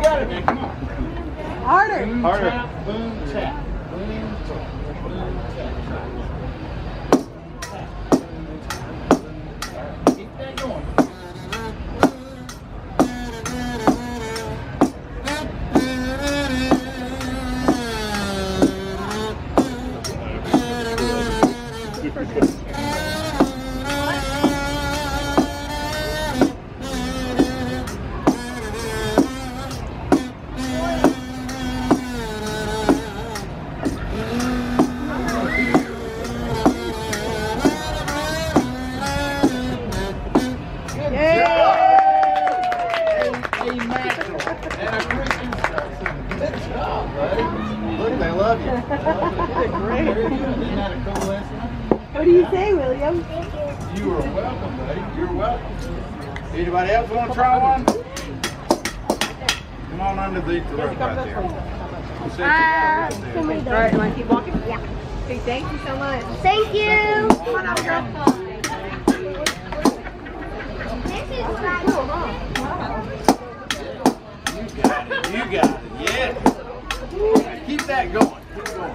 got it, man. Come on. Harder. Boom, Harder. tap, boom, tap. Boom, tap. Boom, tap. Keep that going. Look, they love you. Great. Isn't that a cool lesson? What do you say, William? You are welcome, buddy. You're welcome. Anybody else want to try one? Come on underneath the rope right there. All right, you want to keep walking? Yeah. Okay, thank you so much. Thank you. Come on over, girl. This is right. You got it. You got it. Yeah. Keep that going. Keep going.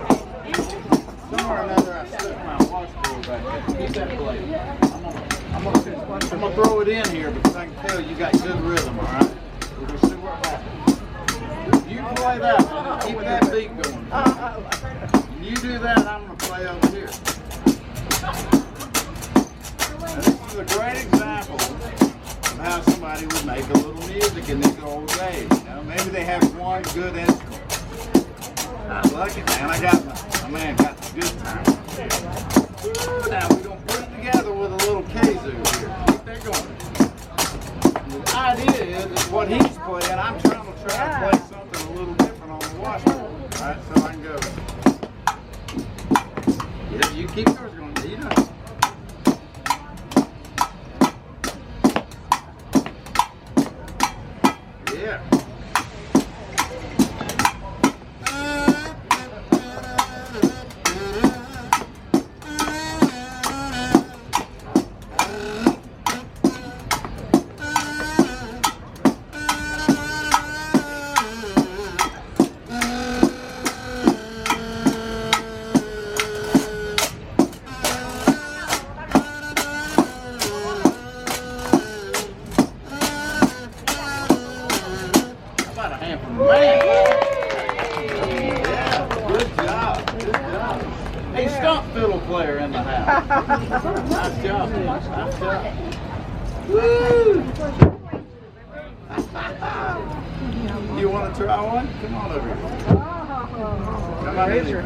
Somewhere or another, I stuck my washboard right there. Keep that blade. I'm gonna throw it in here because I can tell you got good rhythm. All right. We're gonna see what happens. You play that one. Keep that beat going. You do that, I'm gonna play over here. Now, this is a great example of how somebody would make a little music in these old days. You know, maybe they have one good instrument. I like it, man. My man got the good time. Woo, now we're gonna put it together with a little kazoo here. Keep that going. The idea is what he's playing. I'm trying to play something a little different on the washboard. All right, so I can go. Yeah, you keep yours going. You know. Yeah. Hey, stump fiddle player in the house. Nice job. Nice job. Woo! You want to try one? Come on over here. Come on in here.